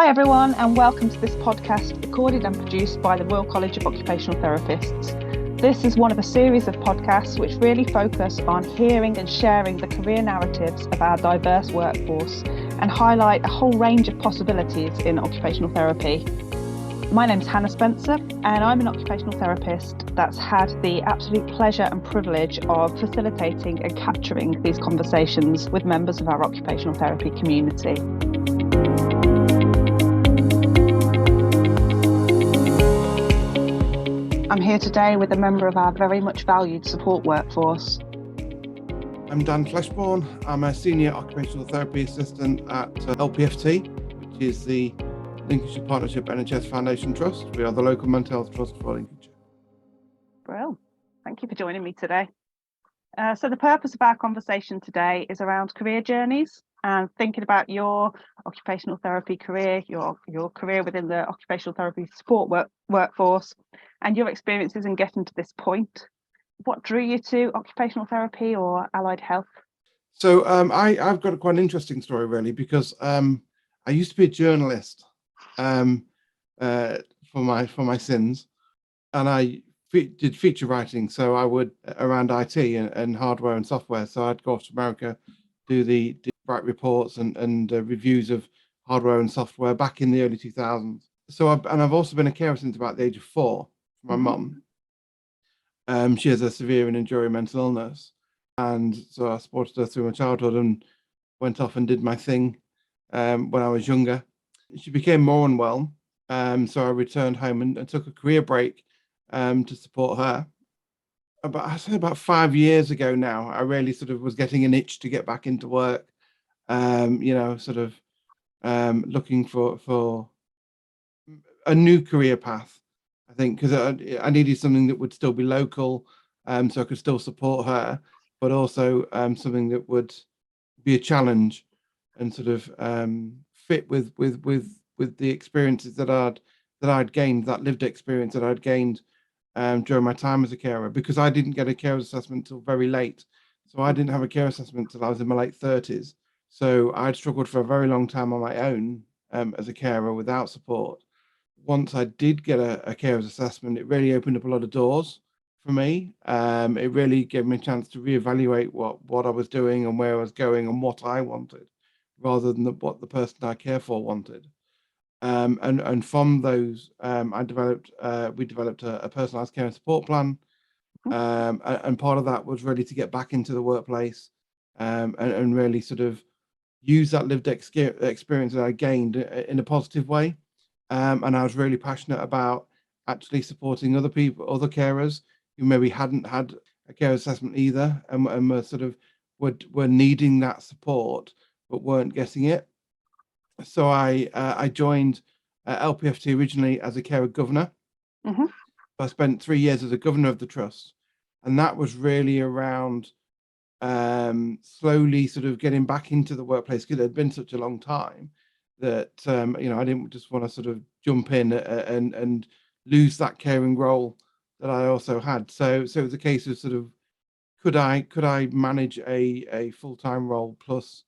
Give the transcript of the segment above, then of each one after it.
Hi everyone, and welcome to this podcast recorded and produced by the Royal College of Occupational Therapists. This is one of a series of podcasts which really focus on hearing and sharing the career narratives of our diverse workforce and highlight a whole range of possibilities in occupational therapy. My name's Hannah Spencer, and I'm an occupational therapist that's had the absolute pleasure and privilege of facilitating and capturing these conversations with members of our occupational therapy community. I'm here today with a member of our very much valued support workforce. I'm Dan Fleshbourne. I'm a senior occupational therapy assistant at LPFT, which is the Lincolnshire Partnership NHS Foundation Trust. We are the local mental health trust for Lincolnshire. Well, thank you for joining me today. So the purpose of our conversation today is around career journeys and thinking about your occupational therapy career, your career within the occupational therapy support workforce, and your experiences in getting to this point. What drew you to occupational therapy or allied health? So I've got quite an interesting story, really, because I used to be a journalist for my sins, and I did feature writing. So I would around IT and hardware and software. So I'd go off to America, do write reports and reviews of hardware and software back in the early 2000s. So I've also been a carer since about the age of 4 for my mum. She has a severe and enduring mental illness, and so I supported her through my childhood and went off and did my thing when I was younger. She became more unwell, so I returned home and took a career break to support her. About 5 years ago now, I really sort of was getting an itch to get back into work. Looking for a new career path, I think, because I needed something that would still be local, so I could still support her, but also something that would be a challenge and sort of fit with the experiences that I'd gained, that lived experience that I'd gained during my time as a carer, because I didn't get a carer assessment till very late. So I didn't have a care assessment till I was in my late 30s. So I'd struggled for a very long time on my own as a carer without support. Once I did get a carer's assessment, it really opened up a lot of doors for me. It really gave me a chance to reevaluate what I was doing and where I was going and what I wanted, rather than what the person I care for wanted. And from those, we developed a personalised care and support plan. And part of that was really to get back into the workplace and really sort of use that lived experience that I gained in a positive way. And I was really passionate about actually supporting other people, other carers who maybe hadn't had a care assessment either, and were sort of were needing that support but weren't getting it. So I joined LPFT originally as a carer governor. I spent 3 years as a governor of the trust, and that was really around slowly sort of getting back into the workplace, because it had been such a long time that I didn't just want to sort of jump in and lose that caring role that I also had. So it was a case of sort of could I manage a full-time role plus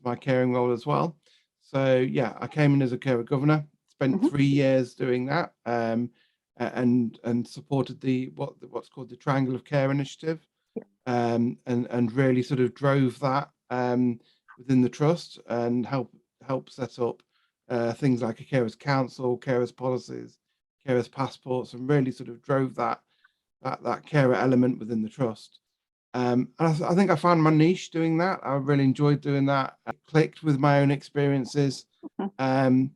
my caring role as well. So yeah, I came in as a carer governor, spent 3 years doing that, and supported what's called the Triangle of Care initiative, and really sort of drove that within the trust and help set up things like a carers council, carers policies, carers passports, and really sort of drove that carer element within the trust. And I think I found my niche doing that. I really enjoyed doing that. I clicked with my own experiences. And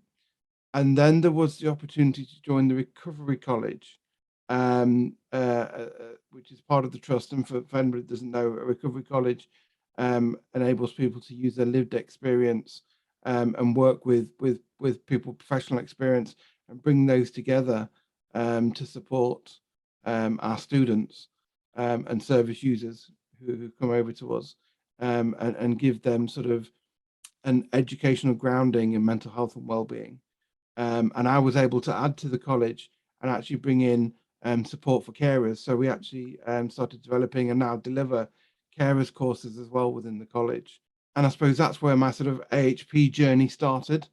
then there was the opportunity to join the Recovery College, which is part of the trust. And for anybody that doesn't know, a Recovery College enables people to use their lived experience and work with people with professional experience and bring those together to support our students and service users who come over to us, and give them sort of an educational grounding in mental health and well-being. And I was able to add to the college and actually bring in support for carers. So we actually started developing and now deliver carers courses as well within the college. And I suppose that's where my sort of AHP journey started.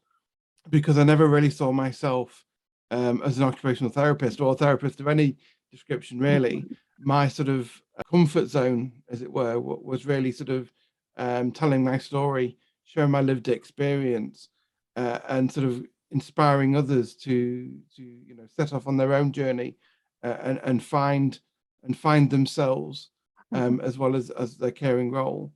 because I never really saw myself as an occupational therapist or a therapist of any description, really. My sort of comfort zone, as it were, was really sort of telling my story, sharing my lived experience, and sort of inspiring others to set off on their own journey, and find themselves, as well as their caring role.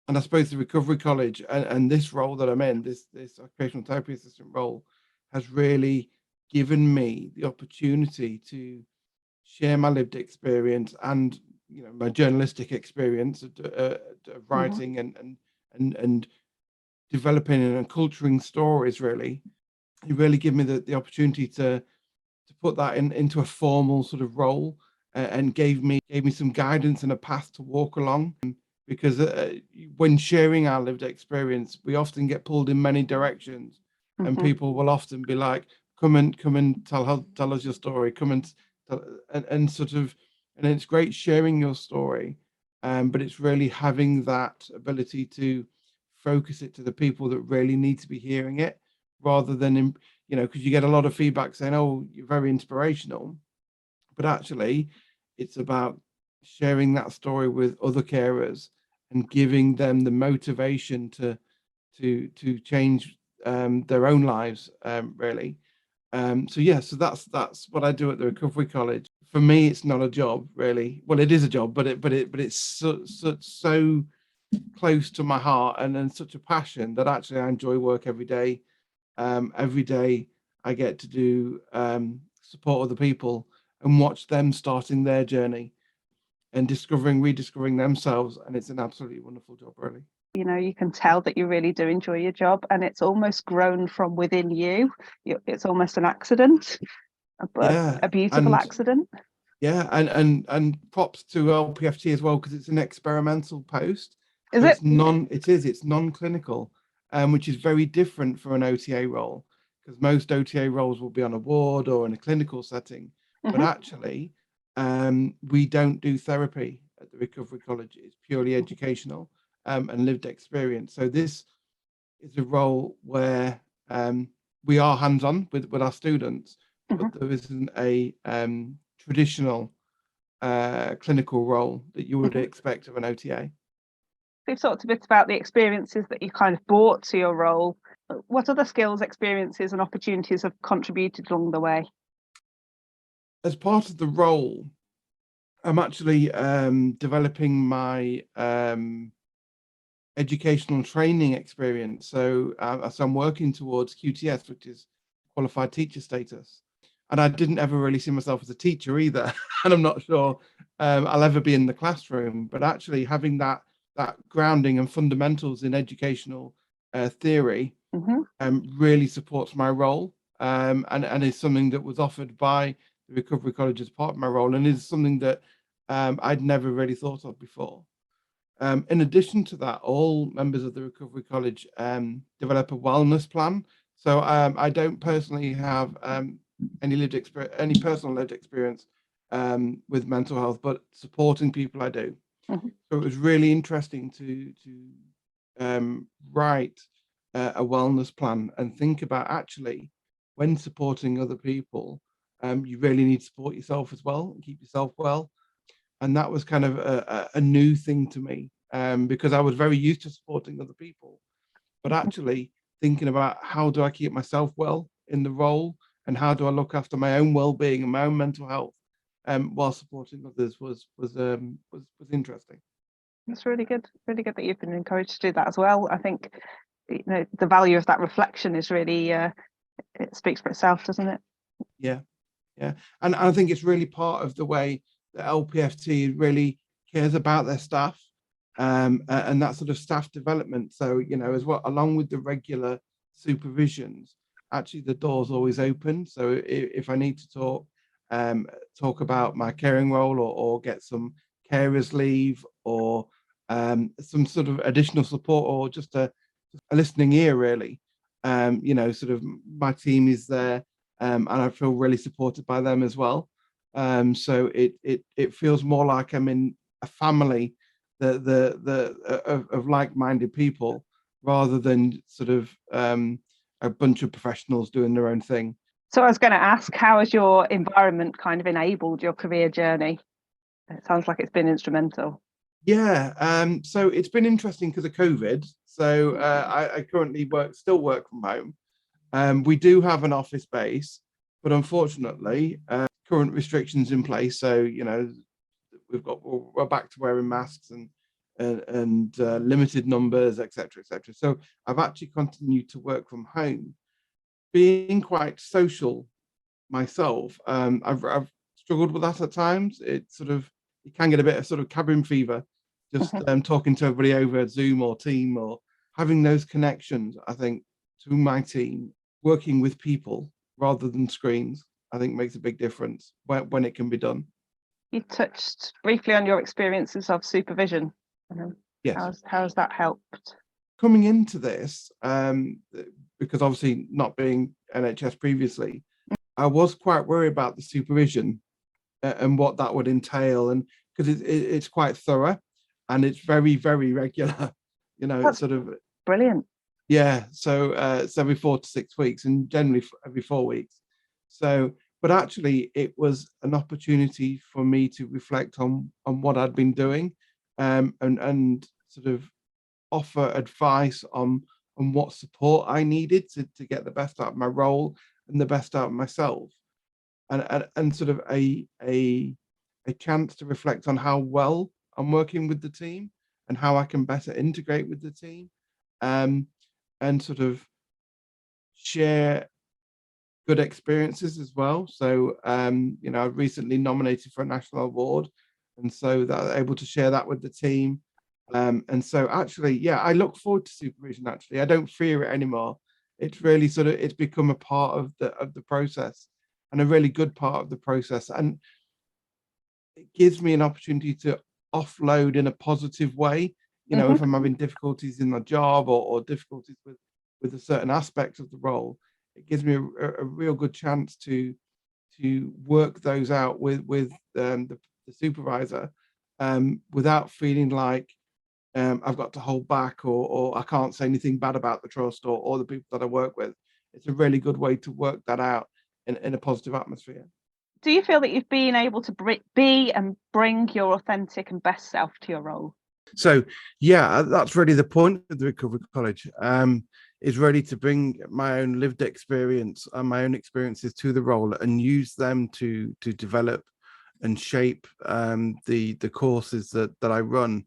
And I suppose the recovery college and this role that I'm in, this occupational therapy assistant role, has really given me the opportunity to share my lived experience and my journalistic experience of writing and developing and culturing stories. Really, it really gave me the opportunity to put that into a formal sort of role, and gave me some guidance and a path to walk along. Because when sharing our lived experience, we often get pulled in many directions, and people will often be like, come and tell us your story, come and tell, and sort of, and it's great sharing your story, but it's really having that ability to focus it to the people that really need to be hearing it, rather than because you get a lot of feedback saying, oh, you're very inspirational, but actually it's about sharing that story with other carers and giving them the motivation to change their own lives, really. So that's what I do at the recovery college. For me, it's not a job, really. Well, it is a job, but it's so close to my heart, and such a passion, that actually I enjoy work every day. Every day I get to do support other people and watch them starting their journey and rediscovering themselves, and it's an absolutely wonderful job, really. You can tell that you really do enjoy your job, and it's almost grown from within you. It's almost an accident, but Yeah, a beautiful and accident. yeah, and props to LPFT as well, because it's an experimental post. Is So it? it's non-clinical, which is very different from an OTA role, because most OTA roles will be on a ward or in a clinical setting. But actually, we don't do therapy at the Recovery College. It's purely educational, and lived experience. So this is a role where we are hands-on with our students, but there isn't a traditional clinical role that you would expect of an OTA. We've talked a bit about the experiences that you kind of brought to your role. What other skills, experiences, and opportunities have contributed along the way? As part of the role, I'm actually developing my educational training experience. So I'm working towards QTS, which is qualified teacher status. And I didn't ever really see myself as a teacher either. And I'm not sure I'll ever be in the classroom. But actually having that grounding and fundamentals in educational theory really supports my role, and is something that was offered by the Recovery College as part of my role, and is something that I'd never really thought of before. In addition to that, all members of the Recovery College develop a wellness plan. So I don't personally have any personal lived experience with mental health, but supporting people I do. So it was really interesting to write a wellness plan and think about, actually, when supporting other people, you really need to support yourself as well and keep yourself well. And that was kind of a new thing to me, because I was very used to supporting other people, but actually thinking about, how do I keep myself well in the role, and how do I look after my own well-being and my own mental health, while supporting others, was interesting. It's really good that you've been encouraged to do that as well. I think the value of that reflection is really it speaks for itself, doesn't it? Yeah, and I think it's really part of the way that LPFT really cares about their staff, and that sort of staff development. So as well, along with the regular supervisions, actually the door's always open. So if I need to talk about my caring role, or get some carers leave, or some sort of additional support, or just a listening ear, really, sort of, my team is there, and I feel really supported by them as well. So it feels more like I'm in a family of like-minded people, rather than sort of a bunch of professionals doing their own thing. So I was going to ask, how has your environment kind of enabled your career journey? It sounds like it's been instrumental. Yeah, so it's been interesting because of COVID. So I currently still work from home. We do have an office base, but unfortunately, current restrictions in place. So we're back to wearing masks and limited numbers, etc., etc. So I've actually continued to work from home, being quite social myself. I've struggled with that at times. You can get a bit of sort of cabin fever, just talking to everybody over Zoom or Team, or having those connections. I think to my team, working with people rather than screens, I think makes a big difference when it can be done. You touched briefly on your experiences of supervision. Yes. How's that helped? Coming into this, because obviously not being NHS previously, I was quite worried about the supervision and what that would entail, and because it's quite thorough and it's very, very regular. That's it's sort of brilliant. Yeah, so it's every 4 to 6 weeks, and generally every 4 weeks. So, but actually, it was an opportunity for me to reflect on what I'd been doing, and sort of offer advice on what support I needed to get the best out of my role and the best out of myself, and sort of a chance to reflect on how well I'm working with the team and how I can better integrate with the team. And sort of share good experiences as well. So, I've recently nominated for a national award, and so that I'm able to share that with the team. And so actually, yeah, I look forward to supervision. Actually, I don't fear it anymore. It's really it's become a part of the process, and a really good part of the process. And it gives me an opportunity to offload in a positive way. If I'm having difficulties in my job, or difficulties with a certain aspect of the role, it gives me a real good chance to work those out with the supervisor, without feeling like I've got to hold back, or I can't say anything bad about the trust, or the people that I work with. It's a really good way to work that out in a positive atmosphere. Do you feel that you've been able to be and bring your authentic and best self to your role? So yeah, that's really the point of the Recovery College, is really to bring my own lived experience and my own experiences to the role, and use them to develop and shape the courses that I run,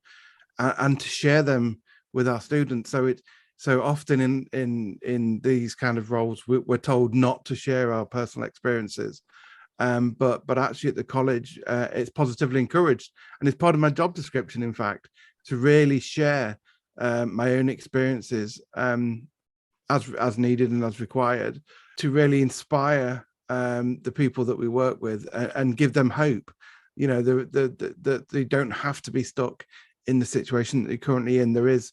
and to share them with our students. So often in these kind of roles, we're told not to share our personal experiences. But actually at the college, it's positively encouraged, and it's part of my job description, in fact, to really share my own experiences, as needed and as required, to really inspire the people that we work with, and give them hope. They don't have to be stuck in the situation that they're currently in. There is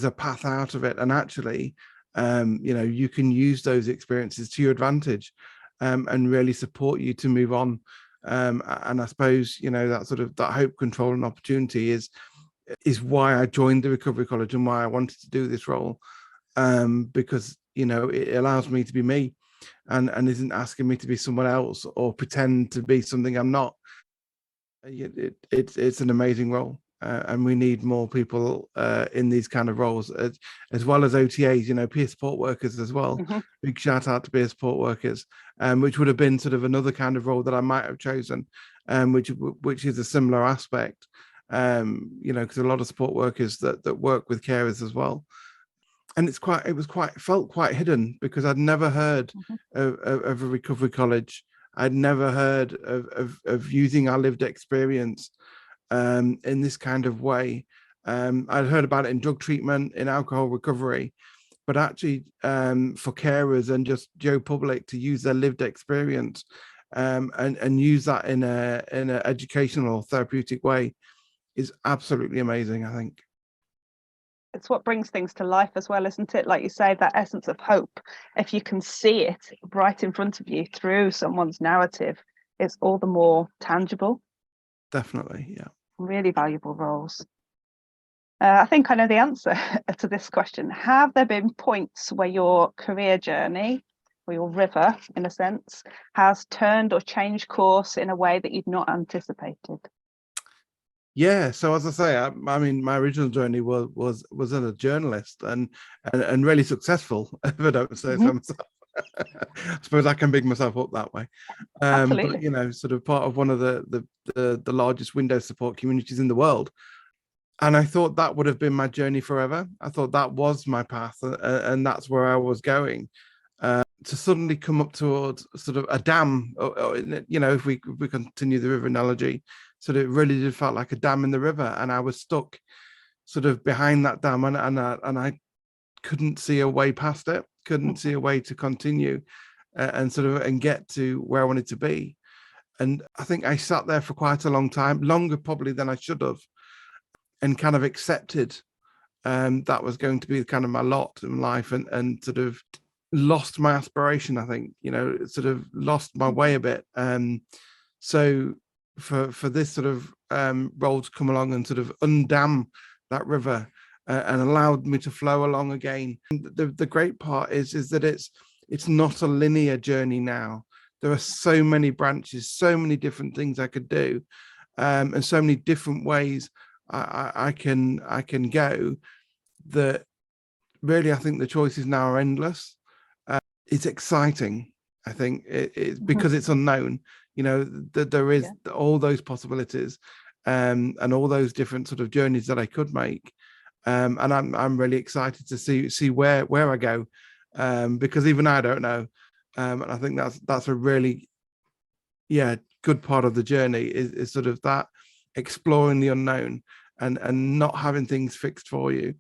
a path out of it, and actually, you can use those experiences to your advantage, and really support you to move on. And I suppose that hope, control, and opportunity is why I joined the Recovery College, and why I wanted to do this role, because it allows me to be me, and isn't asking me to be someone else or pretend to be something I'm not. It's an amazing role. And we need more people in these kind of roles, as well as OTAs, peer support workers as well. Big shout out to peer support workers, which would have been sort of another kind of role that I might have chosen, which is a similar aspect, because a lot of support workers that work with carers as well. And it felt quite hidden, because I'd never heard of a recovery college. I'd never heard of using our lived experience in this kind of way. I'd heard about it in drug treatment, in alcohol recovery, but actually for carers and just Joe public to use their lived experience, and use that in an educational, therapeutic way, is absolutely amazing, I think. It's what brings things to life as well, isn't it? Like you say, that essence of hope. If you can see it right in front of you through someone's narrative, it's all the more tangible. Definitely, yeah. Really valuable roles. I think I know the answer to this question. Have there been points where your career journey, or your river, in a sense, has turned or changed course in a way that you'd not anticipated? Yeah, so as I say, I mean, my original journey was as a journalist and really successful, if I don't say so myself. I suppose I can big myself up that way. But Absolutely. you know, sort of part of one of the largest Windows support communities in the world. And I thought that would have been my journey forever. I thought that was my path, and that's where I was going. To suddenly come up towards sort of a dam, you know, if we continue the river analogy, sort of it really did felt like a dam in the river, and I was stuck sort of behind that dam, and I couldn't see a way past it, couldn't see a way to continue, and sort of and get to where I wanted to be. And I think I sat there for quite a long time, longer probably than I should have, and kind of accepted that was going to be kind of my lot in life, and sort of lost my aspiration. I think, you know, sort of lost my way a bit. So for this sort of role to come along and sort of undam that river and allowed me to flow along again. And the great part is that it's not a linear journey now. There are so many branches, so many different things I could do, and so many different ways I can go, that really I think the choices now are endless. It's exciting. I think it's because it's unknown. You know, that there is all those possibilities, and all those different sort of journeys that I could make. And I'm really excited to see where I go, because even I don't know. And I think that's a really good part of the journey is sort of that exploring the unknown and not having things fixed for you,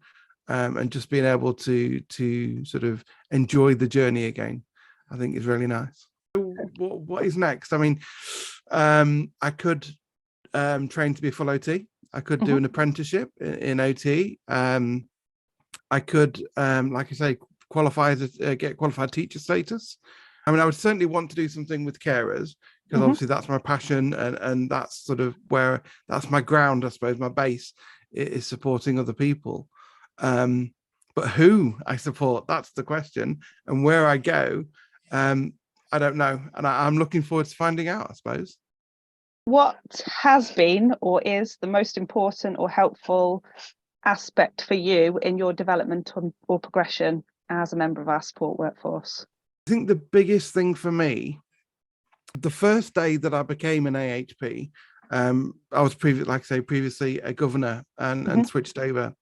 and just being able to sort of enjoy the journey again. I think is really nice. So what is next? I mean, I could train to be a full OT. I could do an apprenticeship in OT. I could, like I say, qualify as get qualified teacher status. I mean, I would certainly want to do something with carers, because obviously that's my passion, and that's sort of where that's my ground, I suppose. My base is supporting other people. But who I support, that's the question, and where I go, I don't know, and I'm looking forward to finding out, I suppose. What has been or is the most important or helpful aspect for you in your development or progression as a member of our support workforce? I think the biggest thing for me, the first day that I became an AHP, I was previously a governor and switched over.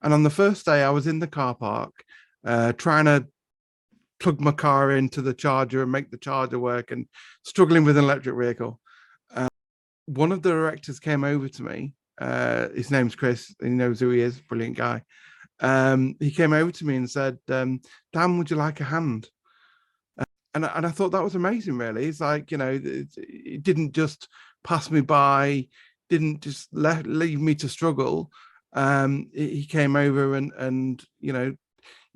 And on the first day, I was in the car park trying to plug my car into the charger and make the charger work, and struggling with an electric vehicle. One of the directors came over to me. His name's Chris, and he knows who he is, brilliant guy. He came over to me and said, Dan, would you like a hand? And I thought that was amazing, really. It's like, you know, it didn't just pass me by, didn't just leave me to struggle. He came over and you know,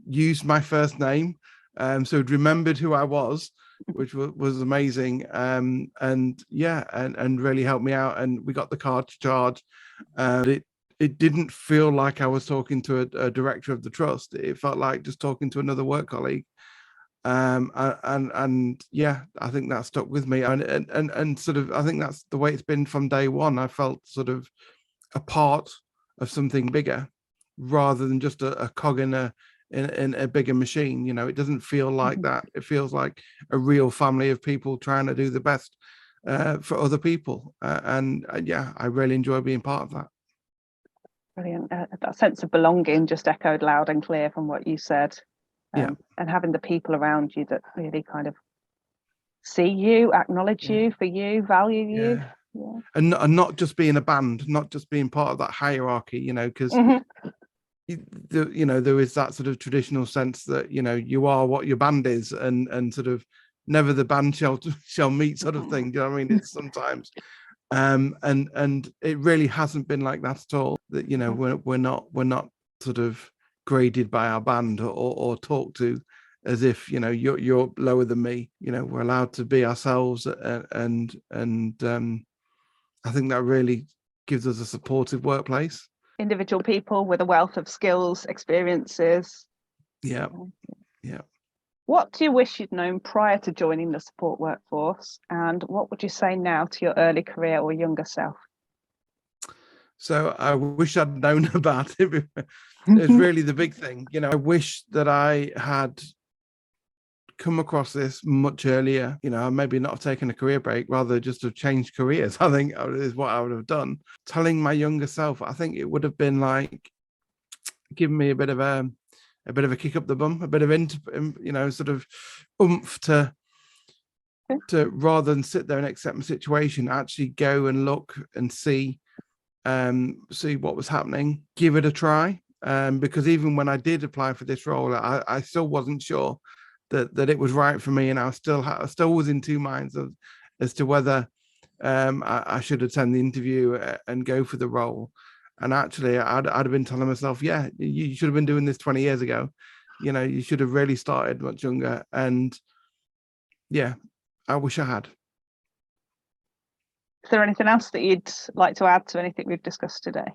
used my first name. So he'd remembered who I was, which was amazing. And really helped me out. And we got the car to charge. It didn't feel like I was talking to a director of the trust. It felt like just talking to another work colleague. And yeah, I think that stuck with me, and sort of I think that's the way it's been from day one. I felt sort of a part of something bigger, rather than just a cog in a bigger machine. You know, it doesn't feel like that. It feels like a real family of people trying to do the best for other people, and yeah, I really enjoy being part of that. Brilliant. That sense of belonging just echoed loud and clear from what you said. And having the people around you that really kind of see you, acknowledge you for you, value you. And not just being a band, not just being part of that hierarchy, you know, because you know, there is that sort of traditional sense that, you know, you are what your band is, and sort of never the band shall meet sort of thing. Do you know what I mean? It's sometimes and it really hasn't been like that at all. That, you know, we're not sort of graded by our band or talked to as if, you know, you're lower than me. You know, we're allowed to be ourselves, and I think that really gives us a supportive workplace. individual people with a wealth of skills, experiences. Yeah. Yeah. What do you wish you'd known prior to joining the support workforce? And what would you say now to your early career or younger self? So I wish I'd known about it. It's really the big thing. You know, I wish that I had come across this much earlier, you know, maybe not have taken a career break, rather just have changed careers, I think is what I would have done. Telling my younger self, I think it would have been like giving me a bit of a kick up the bum, a bit of you know, sort of oomph to rather than sit there and accept my situation, actually go and look and see what was happening, give it a try. Because even when I did apply for this role, I still wasn't sure that it was right for me, and I still was in two minds as to whether I should attend the interview and go for the role. And actually, I'd have been telling myself, yeah, you should have been doing this 20 years ago. You know, you should have really started much younger. And yeah, I wish I had. Is there anything else that you'd like to add to anything we've discussed today?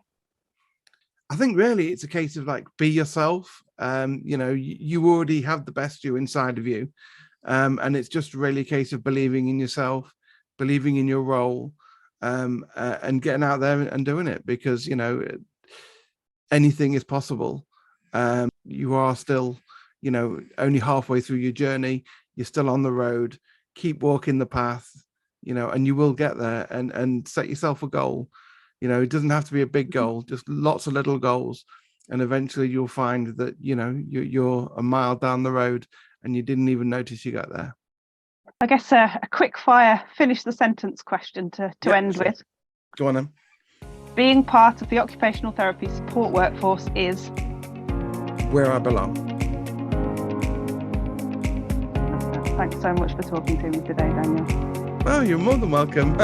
I think really it's a case of like, be yourself. You know, you already have the best you inside of you. And it's just really a case of believing in yourself, believing in your role, and getting out there and doing it, because, you know, anything is possible. You are still, you know, only halfway through your journey. You're still on the road. Keep walking the path, you know, and you will get there. And set yourself a goal. You know, it doesn't have to be a big goal, just lots of little goals. And eventually you'll find that, you know, you're a mile down the road and you didn't even notice you got there. I guess a quick fire, finish the sentence question to end with. Go on then. Being part of the occupational therapy support workforce is where I belong. Thanks so much for talking to me today, Daniel. Oh, you're more than welcome.